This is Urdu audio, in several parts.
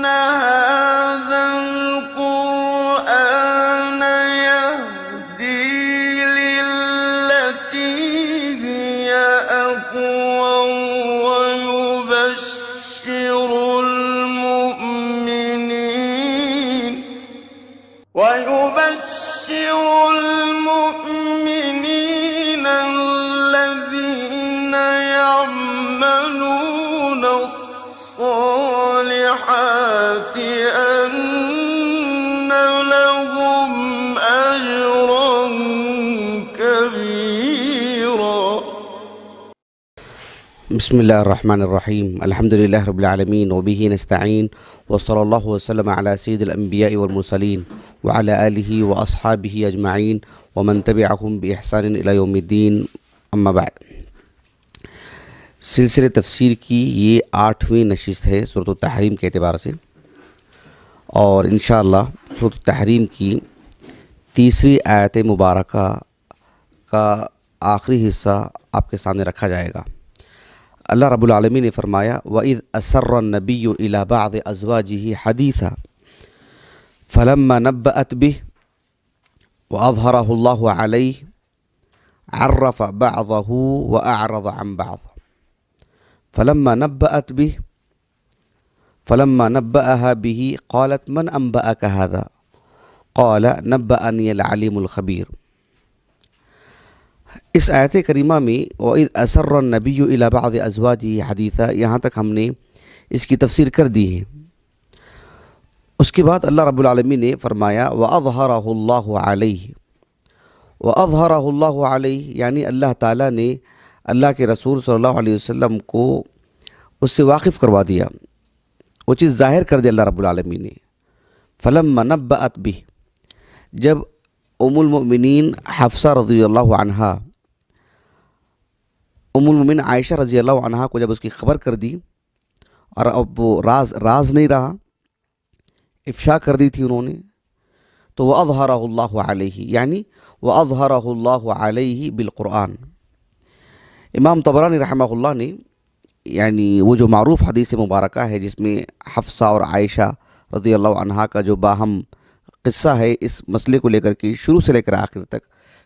هذا القرآن يهدي للتي هي أقوم ويبشر المؤمنين الذين يعملون الصالحات أن لهم أجرا كبيرا. بسم الله الرحمن الرحيم. الحمد لله رب العالمين وبه نستعين وصلى الله وسلم على سيد الأنبياء والمرسلين وعلى آله وأصحابه أجمعين ومن تبعهم بإحسان إلى يوم الدين. اما بعد، سلسلہ تفسیر کی یہ 8ویں نشست ہے سورۃ التحریم کے اعتبار سے، اور انشاءاللہ سورۃ التحریم کی تیسری آیت مبارکہ کا آخری حصہ آپ کے سامنے رکھا جائے گا۔ اللہ رب العالمین نے فرمایا وَإِذْ أَسَرَّ النَّبِيُّ إِلَى بَعْضِ أَزْوَاجِهِ حَدِيثًا فَلَمَّا نَبَّأَتْ بِهِ وَأَظْهَرَهُ اللَّهُ عَلَيْهِ عَرَّفَ بَعْضَهُ وَأَعْرَضَ عَنْ بَعْضٍ فَلَمَّا نَبَّأَهَا بِهِ قَالَتْ مَنْ أَنْبَأَكَ هَذَا قَالَ نَبَّأَنِيَ الْعَلِيمُ الْخَبِيرُ۔ اس آیت کریمہ میں وَإِذْ أَسَرَّ النَّبِيُّ إِلَى بَعْضِ أَزْوَاجِهِ حَدِيثًا یہاں تک ہم نے اس کی تفسیر کر دی ہے۔ اس کے بعد اللہ رب العالمین نے فرمایا وَأَظْهَرَهُ اللَّهُ عَلَيْهِ، وَأَظْهَرَهُ اللَّهُ عَلَيْهِ یعنی اللہ تعالیٰ نے اللہ کے رسول صلی اللہ علیہ وسلم کو اس سے واقف کروا دیا، وہ چیز ظاہر کر دی اللہ رب العالمین نے۔ فَلَمَّا نَبَّأَتْ بِهِ، جب ام المؤمنین حفصہ رضی اللہ عنہا، ام المؤمنین عائشہ رضی اللہ عنہا کو جب اس کی خبر کر دی، اور اب وہ راز نہیں رہا، افشا کر دی تھی انہوں نے، تو وَأَظْهَرَهُ اللَّهُ عَلَيْهِ یعنی وَأَظْهَرَهُ اللَّهُ عَلَيْهِ بالقرآن۔ امام طبرانی رحمہ اللہ نے یعنی وہ جو معروف حدیث مبارکہ ہے جس میں حفصہ اور عائشہ رضی اللہ عنہا کا جو باہم قصہ ہے، اس مسئلے کو لے کر کے شروع سے لے کر آخر تک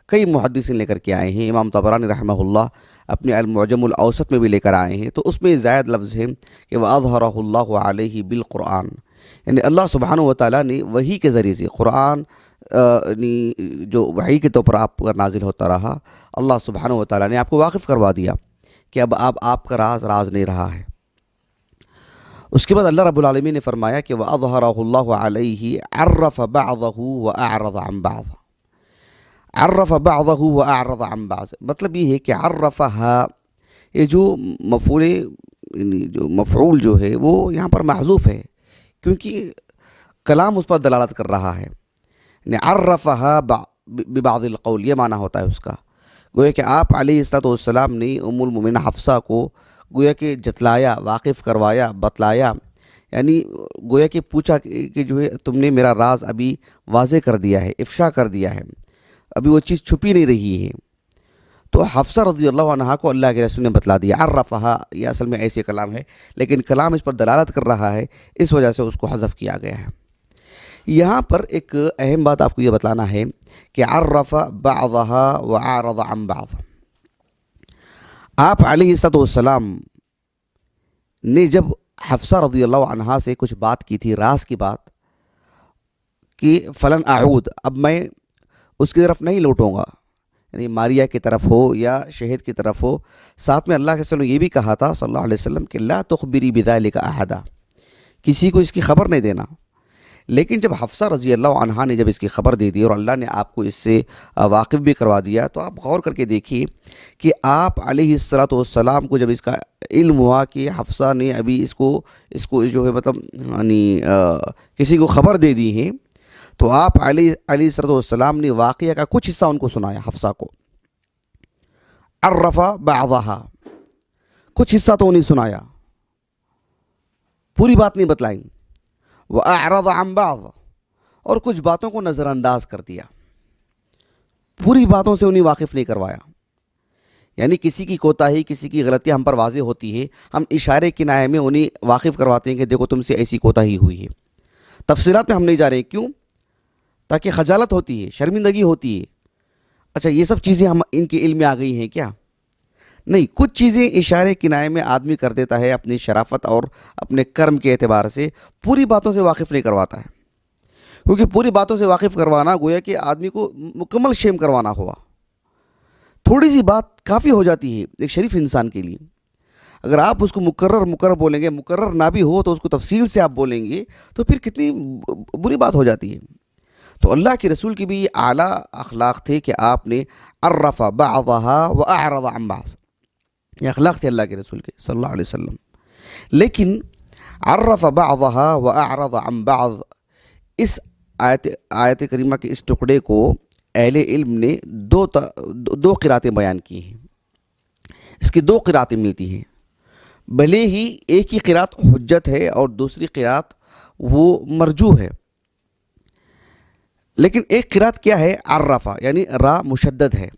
کئی محدثین لے کر کے آئے ہیں۔ امام طبرانی رحمہ اللہ اپنے المعجم الاوسط میں بھی لے کر آئے ہیں، تو اس میں زائد لفظ ہے کہ وَأَظْهَرَهُ اللَّهُ عَلَيْهِ بالقرآن، یعنی اللہ سبحانہ وتعالیٰ نے وحی کے ذریعے سے قرآن جو وحی کے طور پر آپ پر نازل ہوتا رہا، اللہ سبحانہ وتعالیٰ نے آپ کو واقف کروا دیا کہ اب آپ کا راز نہیں رہا ہے۔ اس کے بعد اللہ رب العالمین نے فرمایا کہ وَأَظْهَرَهُ اللَّهُ عَلَيْهِ عَرَّفَ بَعْضَهُ وَأَعْرَضَ عَنْ بَعْضٍ، عَرَّفَ بَعْضَهُ وَأَعْرَضَ عَنْ بَعْضٍ مطلب یہ ہے کہ عرفها، یہ جو مفعول جو ہے وہ یہاں پر محذوف ہے، کیونکہ کلام اس پر دلالت کر رہا ہے، یعنی عرفها ببعض القول، یہ معنی ہوتا ہے اس کا، گویا کہ آپ علیہ السلام نے ام المؤمنین حفصہ کو گویا کہ جتلایا، واقف کروایا، بتلایا، یعنی گویا کہ پوچھا کہ جو ہے تم نے میرا راز ابھی واضح کر دیا ہے، افشا کر دیا ہے، ابھی وہ چیز چھپی نہیں رہی ہے۔ تو حفصہ رضی اللہ عنہا کو اللہ کے رسول نے بتلا دیا۔ عرفہا یہ اصل میں ایسے کلام ہے، لیکن کلام اس پر دلالت کر رہا ہے، اس وجہ سے اس کو حذف کیا گیا ہے۔ یہاں پر ایک اہم بات آپ کو یہ بتلانا ہے کہ عرف بعضها وعارض عن بعض، آپ علیہ السلام نے جب حفصہ رضی اللہ عنہا سے کچھ بات کی تھی، راز کی بات، کہ فلن اعود، اب میں اس کی طرف نہیں لوٹوں گا، یعنی ماریہ کی طرف ہو یا شہد کی طرف ہو، ساتھ میں اللہ کے رسول نے یہ بھی کہا تھا صلی اللہ علیہ وسلم کہ لا تخبری بذالک احدا، کسی کو اس کی خبر نہیں دینا۔ لیکن جب حفصہ رضی اللہ عنہا نے جب اس کی خبر دے دی اور اللہ نے آپ کو اس سے واقف بھی کروا دیا، تو آپ غور کر کے دیکھیے کہ آپ علیہ السلام کو جب اس کا علم ہوا کہ حفصہ نے ابھی اس کو جو ہے مطلب یعنی کسی کو خبر دے دی ہے، تو آپ علیہ السلام نے واقعہ کا کچھ حصہ ان کو سنایا حفصہ کو، عرف بعضها، کچھ حصہ تو انہیں سنایا، پوری بات نہیں بتلائیں، وَأَعْرَضَ عَنْ بَعْضٍ اور کچھ باتوں کو نظر انداز کر دیا، پوری باتوں سے انہیں واقف نہیں کروایا۔ یعنی کسی کی کوتاہی، کسی کی غلطی ہم پر واضح ہوتی ہے، ہم اشارے کنایے میں انہیں واقف کرواتے ہیں کہ دیکھو تم سے ایسی کوتاہی ہوئی ہے۔ تفصیلات میں ہم نہیں جا رہے ہیں، کیوں؟ تاکہ خجالت ہوتی ہے، شرمندگی ہوتی ہے۔ اچھا یہ سب چیزیں ہم ان کے علم میں آ گئی ہیں کیا؟ نہیں، کچھ چیزیں اشارے کنایے میں آدمی کر دیتا ہے اپنی شرافت اور اپنے کرم کے اعتبار سے، پوری باتوں سے واقف نہیں کرواتا ہے، کیونکہ پوری باتوں سے واقف کروانا گویا کہ آدمی کو مکمل شیم کروانا ہوا۔ تھوڑی سی بات کافی ہو جاتی ہے ایک شریف انسان کے لیے۔ اگر آپ اس کو مکرر بولیں گے، مکرر نہ بھی ہو تو اس کو تفصیل سے آپ بولیں گے تو پھر کتنی بری بات ہو جاتی ہے۔ تو اللہ کے رسول کی بھی یہ اعلیٰ اخلاق تھے کہ آپ نے عرف بعضها واعرض عن بعض، یہ اخلاق تھے اللہ کے رسول کے صلی اللہ علیہ وسلم۔ لیکن عرف بعضها واعرض عن بعض، اس آیت کریمہ کے اس ٹکڑے کو اہل علم نے دو قراتیں بیان کی ہیں۔ اس کی دو قراتیں ملتی ہیں، بھلے ہی ایک ہی قرات حجت ہے اور دوسری قرات وہ مرجوح ہے، لیکن ایک قرات کیا ہے؟ عرفہ، یعنی را مشدد ہے،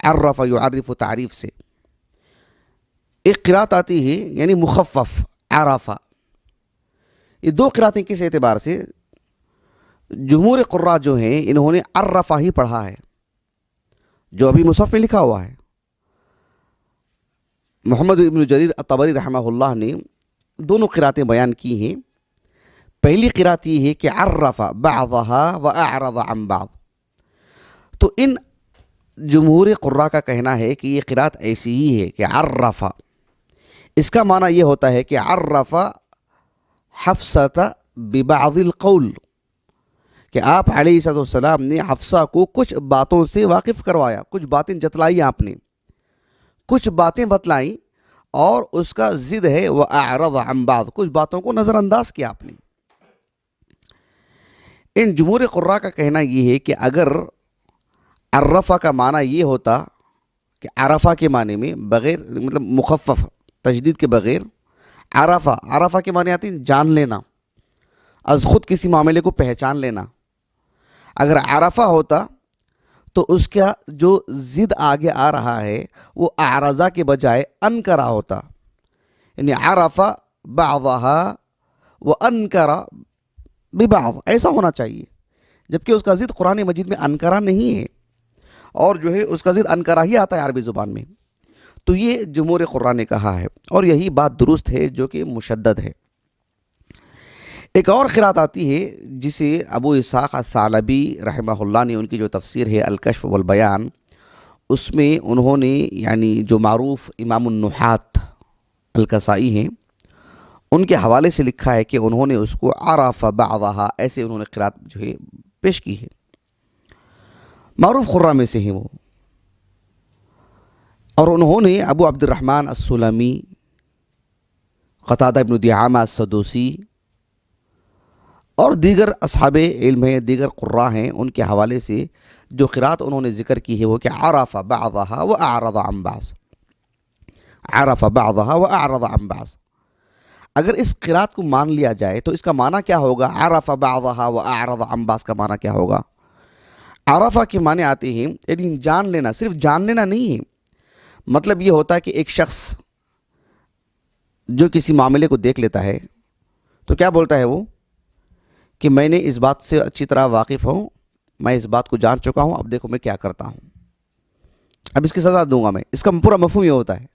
عرف یعرف تعریف سے۔ ایک قرات آتی ہے یعنی مخفف، عرفہ۔ یہ دو قراتیں کس اعتبار سے؟ جمہور قراء جو ہیں انہوں نے عرفہ ہی پڑھا ہے، جو ابھی مصحف میں لکھا ہوا ہے۔ محمد ابن جریر الطبری رحمہ اللہ نے دونوں قراتیں بیان کی ہیں۔ پہلی قرات یہ ہے کہ عرف بعضها واعرض عن بعض، تو ان جمہور قراء کا کہنا ہے کہ یہ قرات ایسی ہی ہے کہ عرف، اس کا معنی یہ ہوتا ہے کہ عرف حفصۃ ببعض القول، کہ آپ علیہ السلام نے حفصہ کو کچھ باتوں سے واقف کروایا، کچھ باتیں جتلائی، آپ نے کچھ باتیں بتلائیں، اور اس کا ضد ہے وَأَعْرَضَ عَنْ بَعْض، کچھ باتوں کو نظر انداز کیا آپ نے۔ ان جمہور قراء کا کہنا یہ ہے کہ اگر عرفہ کا معنی یہ ہوتا کہ عرفہ کے معنی میں بغیر مطلب مخفف تشدید کے بغیر، عرفہ کے معنی آتی جان لینا، از خود کسی معاملے کو پہچان لینا۔ اگر عرفہ ہوتا تو اس کا جو ضد آگے آ رہا ہے وہ اعرضہ کے بجائے انکرا ہوتا، یعنی عرفہ بعضها وانکرا ببعض، ایسا ہونا چاہیے، جبکہ اس کا ضد قرآن مجید میں انکرا نہیں ہے، اور جو ہے اس کا ضد انکرا ہی آتا ہے عربی زبان میں۔ تو یہ جمہور قراء نے کہا ہے، اور یہی بات درست ہے جو کہ مشدد ہے۔ ایک اور قرات آتی ہے جسے ابو اسحاق الثعلبی رحمہ اللہ نے، ان کی جو تفسیر ہے الکشف والبیان، اس میں انہوں نے یعنی جو معروف امام النحات الکسائی ہیں ان کے حوالے سے لکھا ہے کہ انہوں نے اس کو عرف بعضها، ایسے انہوں نے قرات جو ہے پیش کی ہے، معروف قراء میں سے ہیں وہ۔ اور انہوں نے ابو عبد الرحمن السلمی، قتادہ ابن دعامہ السدوسی اور دیگر اصحاب علم ہیں، دیگر قراء ہیں، ان کے حوالے سے جو قرات انہوں نے ذکر کی ہے وہ کہ عرف بعضها واعرض عن بعض، عرف بعضها واعرض عن بعض۔ اگر اس قرات کو مان لیا جائے تو اس کا معنی کیا ہوگا؟ عرف بعضها واعرض عن بعض کا معنی کیا ہوگا؟ عرفہ کے معنی آتے ہیں یعنی جان لینا، صرف جان لینا نہیں ہے، مطلب یہ ہوتا ہے کہ ایک شخص جو کسی معاملے کو دیکھ لیتا ہے تو کیا بولتا ہے وہ کہ میں نے اس بات سے اچھی طرح واقف ہوں، میں اس بات کو جان چکا ہوں، اب دیکھو میں کیا کرتا ہوں، اب اس کی سزا دوں گا میں، اس کا پورا مفہوم یہ ہوتا ہے۔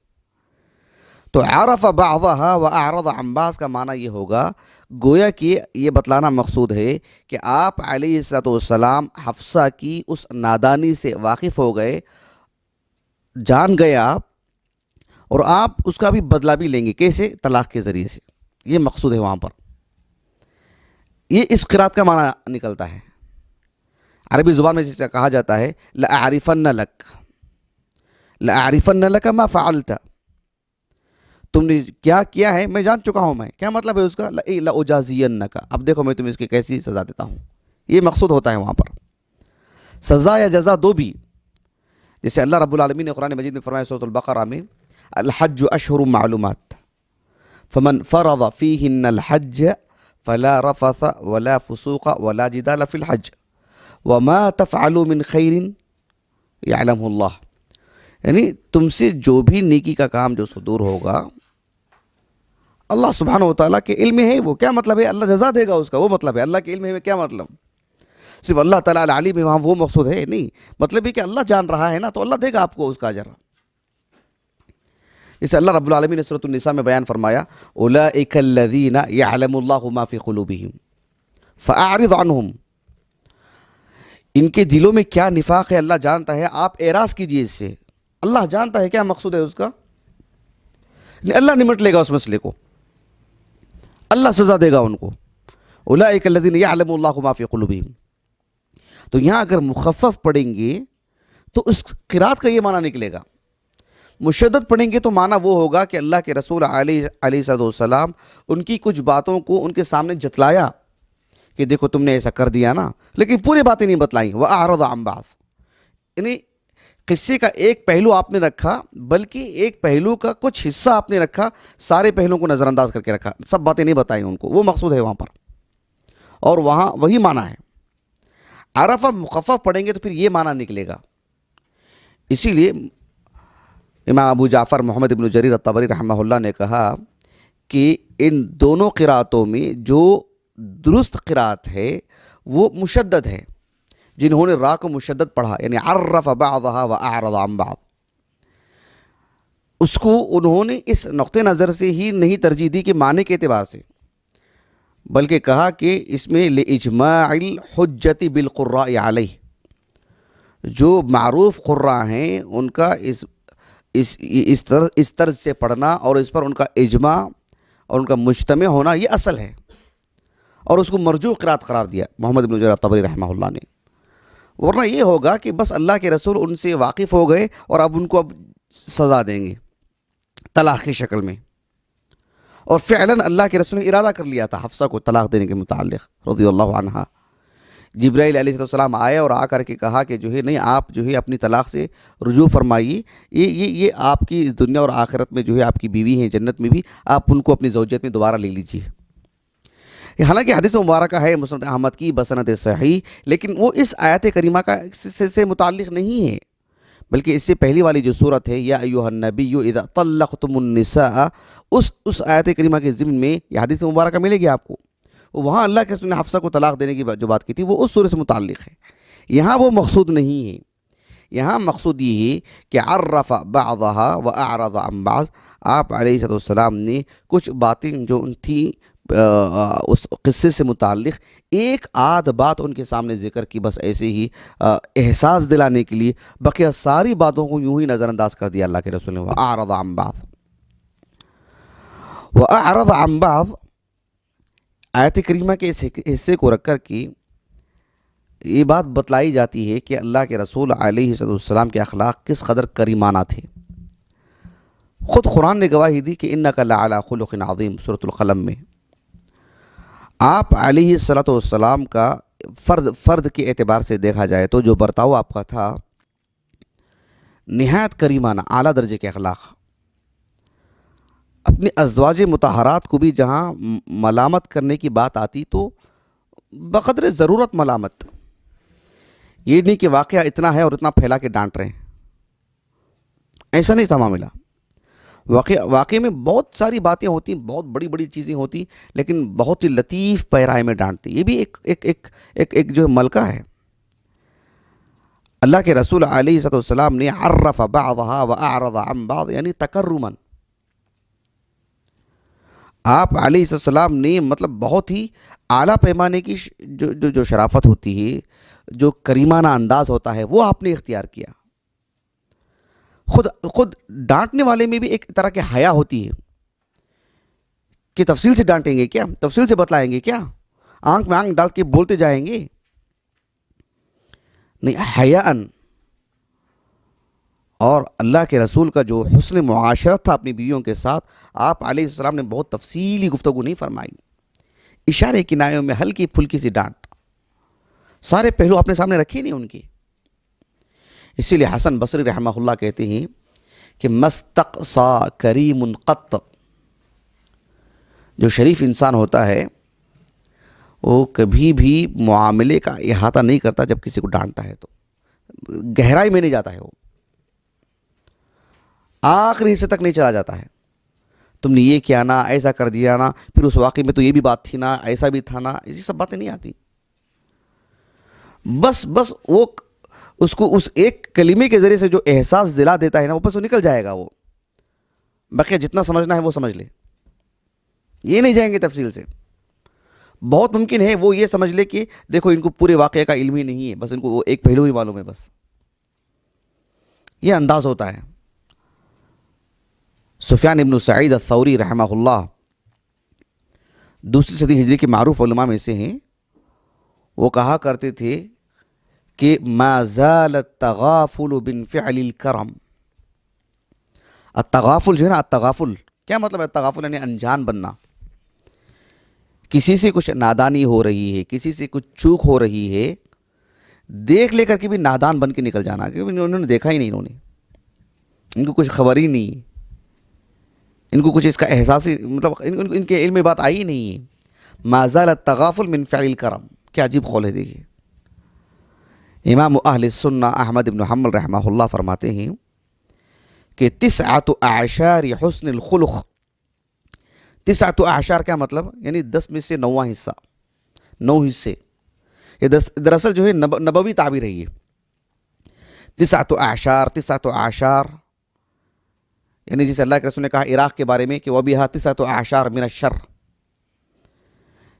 تو عرف بعضها واعرض عن بعض کا معنی یہ ہوگا، گویا کہ یہ بتلانا مقصود ہے کہ آپ علیہ السلام حفصہ کی اس نادانی سے واقف ہو گئے، جان گئے آپ، اور آپ اس کا بھی بدلہ بھی لیں گے، کیسے؟ طلاق کے ذریعے سے، یہ مقصود ہے وہاں پر۔ یہ اس قرات کا معنی نکلتا ہے۔ عربی زبان میں جسے کہا جاتا ہے لأعرفن لک، لأعرفن لک ما فعلت، تم نے کیا کیا ہے میں جان چکا ہوں میں، کیا مطلب ہے اس کا؟ لأجازینک، اب دیکھو میں تمہیں اس کی کیسی سزا دیتا ہوں، یہ مقصود ہوتا ہے وہاں پر۔ سزا یا جزا دو بھی، جیسے اللہ رب العالمین نے قرآن مجید میں فرمایا سورۃ البقرہ میں الحج اشہر معلومات فمن فرض فیہن الحج فلا رفث ولا فسوق ولا جدال فی الحج وما تفعلوا من خیر یعلمہ اللہ، یعنی تم سے جو بھی نیکی کا کام جو صدور ہوگا اللہ سبحانہ و تعالیٰ کے علم میں ہے. وہ کیا مطلب ہے؟ اللہ جزا دے گا اس کا، وہ مطلب ہے. اللہ کے علم میں کیا مطلب؟ صرف اللہ تعالیٰ العلیم ہے وہاں وہ مقصود ہے نہیں، مطلب ہے کہ اللہ جان رہا ہے نا، تو اللہ دے گا آپ کو اس کا اجر. جسے اللہ رب العالمین نے سورۃ النساء میں بیان فرمایا اولئک الذین یعلم اللہ ما فی قلوبہم فاعرض عنہم. ان کے دلوں میں کیا نفاق ہے اللہ جانتا ہے، آپ اعراض کیجئے اس سے. اللہ جانتا ہے کیا مقصود ہے اس کا، اللہ نمٹ لے گا اس مسئلے کو، اللہ سزا دے گا ان کو. اولئک الذین یعلم اللہ ما فی قلوبہم. تو یہاں اگر مخفف پڑھیں گے تو اس قرات کا یہ معنی نکلے گا. مشدد پڑھیں گے تو معنی وہ ہوگا کہ اللہ کے رسول علیہ السلام ان کی کچھ باتوں کو ان کے سامنے جتلایا کہ دیکھو تم نے ایسا کر دیا نا، لیکن پوری باتیں نہیں بتلائیں. وَأَعْرَضَ عَنْ بَعْضٍ، یعنی قصے کا ایک پہلو آپ نے رکھا، بلکہ ایک پہلو کا کچھ حصہ آپ نے رکھا، سارے پہلوؤں کو نظر انداز کر کے رکھا، سب باتیں نہیں بتائیں ان کو. وہ مقصود ہے وہاں پر، اور وہاں وہی معنی ہے. عرفہ مخفف پڑھیں گے تو پھر یہ معنی نکلے گا. اسی لیے امام ابو جعفر محمد بن جریر الطبری رحمہ اللہ نے کہا کہ ان دونوں قراتوں میں جو درست قرات ہے وہ مشدد ہے. جنہوں نے را کو مشدد پڑھا یعنی عرف بعضها واعرض عن بعض، اس کو انہوں نے اس نقطہ نظر سے ہی نہیں ترجیح دی کہ معنی کے اعتبار سے، بلکہ کہا کہ اس میں لاجماع الحجت بالقراء علیہ، جو معروف قراء ہیں ان کا اس طرز سے پڑھنا اور اس پر ان کا اجماع اور ان کا مجتمع ہونا یہ اصل ہے، اور اس کو مرجوح قرات قرار دیا محمد بن جریر الطبری رحمہ اللہ نے. ورنہ یہ ہوگا کہ بس اللہ کے رسول ان سے واقف ہو گئے اور اب ان کو اب سزا دیں گے طلاق کی شکل میں. اور فعلاً اللہ کے رسول نے ارادہ کر لیا تھا حفصہ کو طلاق دینے کے متعلق رضی اللہ عنہا. جبرائیل علیہ السلام آئے اور آ کر کے کہا کہ جو ہے نہیں، آپ جو ہے اپنی طلاق سے رجوع فرمائیے، یہ آپ کی دنیا اور آخرت میں جو ہے آپ کی بیوی ہیں، جنت میں بھی آپ ان کو اپنی زوجیت میں دوبارہ لے لیجیے. حالانکہ حدیث مبارکہ ہے مسند احمد کی بسند صحیح، لیکن وہ اس آیت کریمہ کا سے متعلق نہیں ہے، بلکہ اس سے پہلی والی جو صورت ہے یا ایھا النبی اذا طلقتم النساء، اس آیت کریمہ کے ضمن میں یہ حدیث مبارکہ ملے گی آپ کو. وہاں اللہ کے رسول نے حفصہ کو طلاق دینے کی جو بات کی تھی وہ اس سورہ سے متعلق ہے. یہاں وہ مقصود نہیں ہے. یہاں مقصود یہ ہے کہ عرف بعضها واعرض عن بعض. آپ علیہ السلام نے کچھ باتیں جو تھیں اس قصے سے متعلق ایک آدھ بات ان کے سامنے ذکر کی، بس ایسے ہی احساس دلانے کے لیے، بقیہ ساری باتوں کو یوں ہی نظر انداز کر دیا اللہ کے رسول نے. وَأَعْرَضَ عَنْ بَعْضٍ وَأَعْرَضَ عَنْ بَعْضٍ آیت کریمہ کے اس حصے کو رکھ کر کی یہ بات بتلائی جاتی ہے کہ اللہ کے رسول علیہ السلام کے اخلاق کس قدر کریمانہ تھے. خود قرآن نے گواہی دی کہ اِنَّكَ لَعَلَىٰ خُلُقٍ عَظِيمٍ سورۃ القلم میں. آپ علیہ السلام کا فرد کے اعتبار سے دیکھا جائے تو جو برتاؤ آپ کا تھا نہایت کریمانہ، اعلیٰ درجے کے اخلاق. اپنے ازواج مطہرات کو بھی جہاں ملامت کرنے کی بات آتی تو بقدر ضرورت ملامت، یہ نہیں کہ واقعہ اتنا ہے اور اتنا پھیلا کے ڈانٹ رہے ہیں، ایسا نہیں تھا معاملہ. واقعے میں بہت ساری باتیں ہوتی، بہت بڑی بڑی چیزیں ہوتی، لیکن بہت ہی لطیف پیرائے میں ڈانٹتی. یہ بھی ایک جو ملکہ ہے. اللہ کے رسول علیہ السلام نے عرف بعضها واعرض عن بعض یعنی تکرماً. آپ علیہ السلام نے مطلب بہت ہی اعلیٰ پیمانے کی جو شرافت ہوتی ہے، جو کریمانہ انداز ہوتا ہے، وہ آپ نے اختیار کیا. خود ڈانٹنے والے میں بھی ایک طرح کی حیا ہوتی ہے کہ تفصیل سے ڈانٹیں گے کیا، تفصیل سے بتلائیں گے کیا، آنکھ میں آنکھ ڈال کے بولتے جائیں گے نہیں، حیاءً. اور اللہ کے رسول کا جو حسن معاشرت تھا اپنی بیویوں کے ساتھ، آپ علیہ السلام نے بہت تفصیلی گفتگو نہیں فرمائی، اشارے کنایوں میں ہلکی پھلکی سی ڈانٹ، سارے پہلو اپنے سامنے رکھے نہیں ان کے. اسی لیے حسن بصری رحمہ اللہ کہتے ہیں کہ مستقصا کریم قط، جو شریف انسان ہوتا ہے وہ کبھی بھی معاملے کا احاطہ نہیں کرتا جب کسی کو ڈانٹتا ہے تو گہرائی میں نہیں جاتا ہے وہ. آخری حصے تک نہیں چلا جاتا ہے. تم نے یہ کیا نا, ایسا کر دیا نا, پھر اس واقعے میں تو یہ بھی بات تھی نا, ایسا بھی تھا نا, ایسی سب باتیں نہیں آتی. بس وہ اس کو اس ایک کلمے کے ذریعے سے جو احساس دلا دیتا ہے نا, وہ بس وہ نکل جائے گا. وہ بقیہ جتنا سمجھنا ہے وہ سمجھ لے, یہ نہیں جائیں گے تفصیل سے. بہت ممکن ہے وہ یہ سمجھ لے کہ دیکھو ان کو پورے واقعے کا علم ہی نہیں ہے, بس ان کو وہ ایک پہلو ہی معلوم ہے, بس یہ انداز ہوتا ہے. سفیان ابن سعید الثوری رحمہ اللہ دوسری صدی ہجری کے معروف علماء میں سے ہیں. وہ کہا کرتے تھے کہ ما زال التغافل بن فعل الکرم. التغافل جو ہے نا, التغافل کیا مطلب ہے؟ التغافل یعنی انجان بننا. کسی سے کچھ نادانی ہو رہی ہے, کسی سے کچھ چوک ہو رہی ہے, دیکھ لے کر کے بھی نادان بن کے نکل جانا, کیونکہ انہوں نے دیکھا ہی نہیں, انہوں نے, ان کو کچھ خبر ہی نہیں, ان کو کچھ اس کا احساس ہی, مطلب ان کے علم میں بات آئی ہی نہیں ہے. ما زال التغافل من فعل الکرم, کیا عجیب قول ہے. دیکھیے امام اہل السنہ احمد بن حنبل رحمہ اللہ فرماتے ہیں کہ تسعۃ اعشار حسن الخلق. تسعۃ اعشار کیا مطلب؟ یعنی 10 میں سے 9واں حصہ, 9 حصے. یہ دراصل جو ہے نبوی تعبیر ہے. یہ تسعۃ اعشار, تسعۃ اعشار یعنی جسے اللہ کے رسول نے کہا عراق کے بارے میں کہ وَبِهَا تسعۃ اعشار من الشر,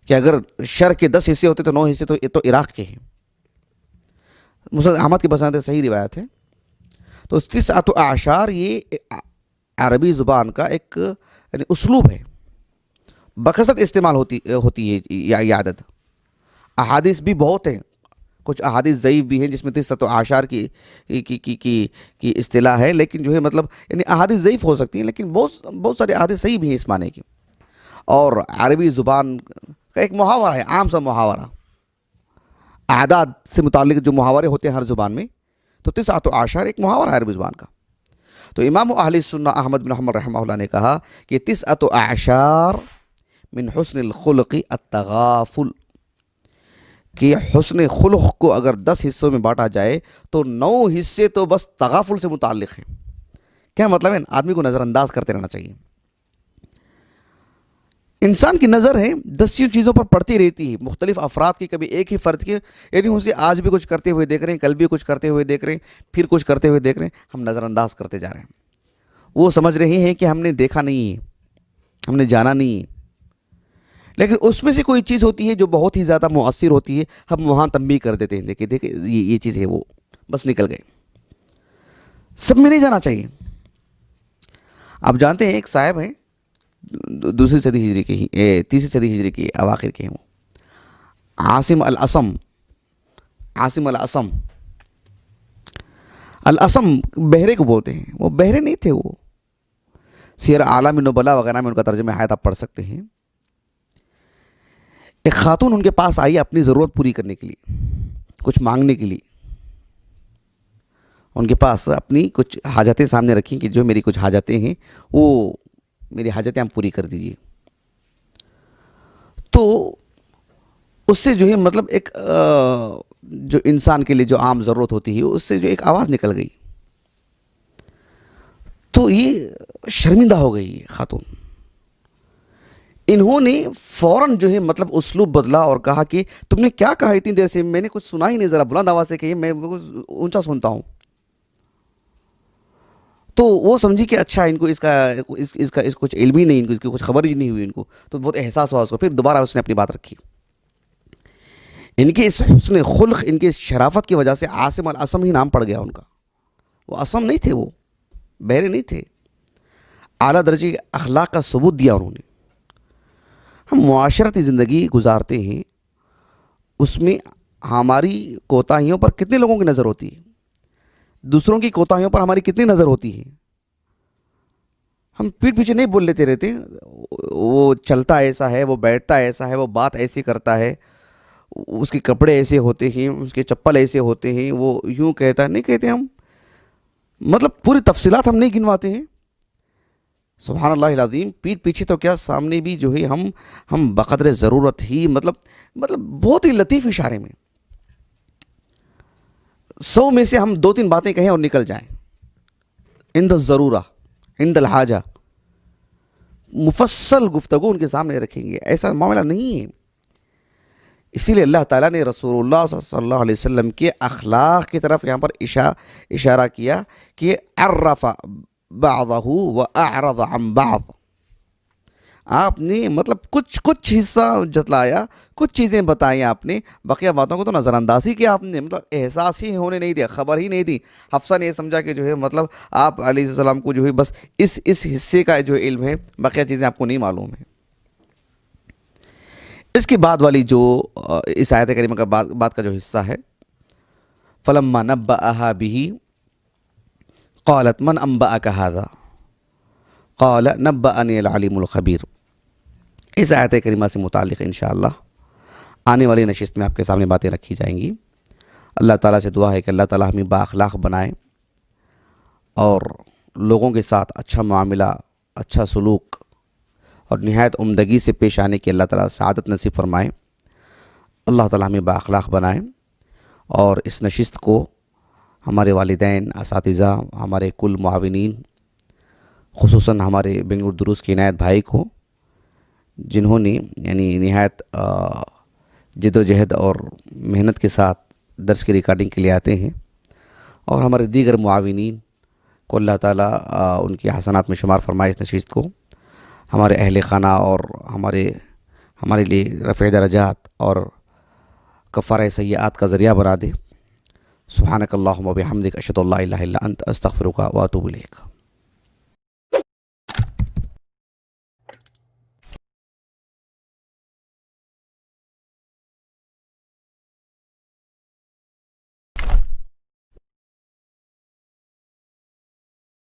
کہ اگر شر کے 10 حصے ہوتے تو 9 حصے تو عراق کے ہیں. مسند احمد کی بسند صحیح روایت ہے. تو تسعۃ اعشار یہ عربی زبان کا ایک یعنی اسلوب ہے, بکثرت استعمال ہوتی ہے یہ عادت. احادیث بھی بہت ہیں, کچھ احادیث ضعیف بھی ہیں جس میں تسعۃ اعشار کی اصطلاح ہے, لیکن جو ہے مطلب یعنی احادیث ضعیف ہو سکتی ہیں, لیکن بہت سارے احادیث صحیح بھی ہیں اس معنی کی. اور عربی زبان کا ایک محاورہ ہے, عام سا محاورہ, اعداد سے متعلق جو محاورے ہوتے ہیں ہر زبان میں, تو تسعۃ اعشار ایک محاورہ ہے عربی زبان کا. تو امام اہل سنہ احمد بن حنبل رحمہ اللہ نے کہا کہ تسعۃ اعشار من حسن الخلق التغافل, کہ حسن خلق کو اگر 10 حصوں میں بانٹا جائے تو 9 حصے تو بس تغافل سے متعلق ہیں. کیا مطلب ہے؟ آدمی کو نظر انداز کرتے رہنا چاہیے. انسان کی نظر ہے 10 چیزوں پر پڑتی رہتی ہے, مختلف افراد کی, کبھی ایک ہی فرد کی, یعنی اسے آج بھی کچھ کرتے ہوئے دیکھ رہے ہیں, کل بھی کچھ کرتے ہوئے دیکھ رہے ہیں, پھر کچھ کرتے ہوئے دیکھ رہے ہیں, ہم نظر انداز کرتے جا رہے ہیں. وہ سمجھ رہے ہیں کہ ہم نے دیکھا نہیں ہے, ہم نے جانا نہیں ہے, لیکن اس میں سے کوئی چیز ہوتی ہے جو بہت ہی زیادہ مؤثر ہوتی ہے, ہم وہاں تنبیہ کر دیتے ہیں, دیکھیں یہ چیز ہے, وہ بس نکل گئے. سب میں نہیں جانا چاہیے. آپ جانتے ہیں ایک صاحب ہیں دوسری صدی ہجری کے ہی, تیسری صدی ہجری کے اواخر کے ہیں, وہ عاصم الاسم. عاصم الاسم, الاسم بہرے کو بولتے ہیں. وہ بہرے نہیں تھے, وہ سیر اعلام نبلا وغیرہ میں ان کا ترجمہ حیات آپ پڑھ سکتے ہیں. ایک خاتون ان کے پاس آئی اپنی ضرورت پوری کرنے کے لیے, کچھ مانگنے کے لیے. ان کے پاس اپنی کچھ حاجتیں سامنے رکھیں کہ جو میری کچھ حاجتیں ہیں وہ میری حاجتیں آپ پوری کر دیجیے. تو اس سے جو ہے مطلب ایک جو انسان کے لیے جو عام ضرورت ہوتی ہے اس سے جو ایک آواز نکل گئی, تو یہ شرمندہ ہو گئی یہ خاتون. انہوں نے فوراً جو ہے مطلب اسلوب بدلا اور کہا کہ تم نے کیا کہا اتنی دیر سے, میں نے کچھ سنا ہی نہیں, ذرا بلند آواز سے کہیے, میں اونچا سنتا ہوں. تو وہ سمجھی کہ اچھا ان کو اس کا کچھ علم ہی نہیں, ان کو اس کی کچھ خبر ہی نہیں ہوئی ان کو, تو بہت احساس ہوا اس کو. پھر دوبارہ اس نے اپنی بات رکھی. ان کے اس حسن خلق, ان کے اس شرافت کی وجہ سے عاصم الاسم ہی نام پڑ گیا ان کا. وہ اسم نہیں تھے, وہ بہرے نہیں تھے, اعلیٰ درجے کے اخلاق کا ثبوت دیا انہوں نے. ہم معاشرتی زندگی گزارتے ہیں, اس میں ہماری کوتاہیوں پر کتنے لوگوں کی نظر ہوتی ہے, دوسروں کی کوتاہیوں پر ہماری کتنی نظر ہوتی ہے. ہم پیٹھ پیچھے نہیں بول لیتے رہتے, وہ چلتا ایسا ہے, وہ بیٹھتا ایسا ہے, وہ بات ایسی کرتا ہے, اس کے کپڑے ایسے ہوتے ہیں, اس کے چپل ایسے ہوتے ہیں, وہ یوں کہتا ہے, نہیں کہتے ہم, مطلب پوری تفصیلات ہم نہیں گنواتے ہیں. سبحان اللہ العظیم, پیٹھ پیچھے تو کیا سامنے بھی جو ہے ہم بقدر ضرورت ہی مطلب بہت ہی لطیف اشارے میں 100 میں سے ہم 2-3 باتیں کہیں اور نکل جائیں, عند الضرورہ, عند الحاجہ، مفصل گفتگو ان کے سامنے رکھیں گے. ایسا معاملہ نہیں ہے. اسی لیے اللہ تعالیٰ نے رسول اللہ صلی اللہ علیہ وسلم کے اخلاق کی طرف یہاں پر اشارہ کیا کہ عرف بعضہ واعرض عن بعض. آپ نے مطلب کچھ حصہ جتلایا، کچھ چیزیں بتائیں آپ نے، بقیہ باتوں کو تو نظر انداز ہی کیا آپ نے، مطلب احساس ہی ہونے نہیں دیا، خبر ہی نہیں دی. حفصہ نے یہ سمجھا کہ جو ہے مطلب آپ علیہ السلام کو جو ہے بس اس حصے کا جو علم ہے، بقیہ چیزیں آپ کو نہیں معلوم ہیں. اس کے بعد والی جو اس آیت کریمہ کا بعد کا جو حصہ ہے، فلما نبأها به قالت من انبأك هذا قال نبأني العلیم الخبیر. اس آیت کریمہ سے متعلق انشاءاللہ آنے والی نشست میں آپ کے سامنے باتیں رکھی جائیں گی. اللہ تعالیٰ سے دعا ہے کہ اللہ تعالیٰ ہمیں بااخلاق بنائے اور لوگوں کے ساتھ اچھا معاملہ، اچھا سلوک اور نہایت عمدگی سے پیش آنے کی اللہ تعالیٰ سعادت نصیب فرمائے. اللہ تعالیٰ ہمیں بااخلاق بنائے اور اس نشست کو ہمارے والدین، اساتذہ، ہمارے کل معاونین، خصوصاً ہمارے بنگلور دروس کے عنایت بھائی کو، جنہوں نے یعنی نہایت جد و جہد اور محنت کے ساتھ درس کی ریکارڈنگ کے لیے آتے ہیں، اور ہمارے دیگر معاونین کو اللہ تعالیٰ ان کی حسنات میں شمار فرمائے. اس نشست کو ہمارے اہل خانہ اور ہمارے لیے رفع درجات اور کفارہ سیئات کا ذریعہ بنا دے. سبحانک اللہم و بحمدک، اشہد ان لا الہ الا انت، استغفرک و اتوب الیک.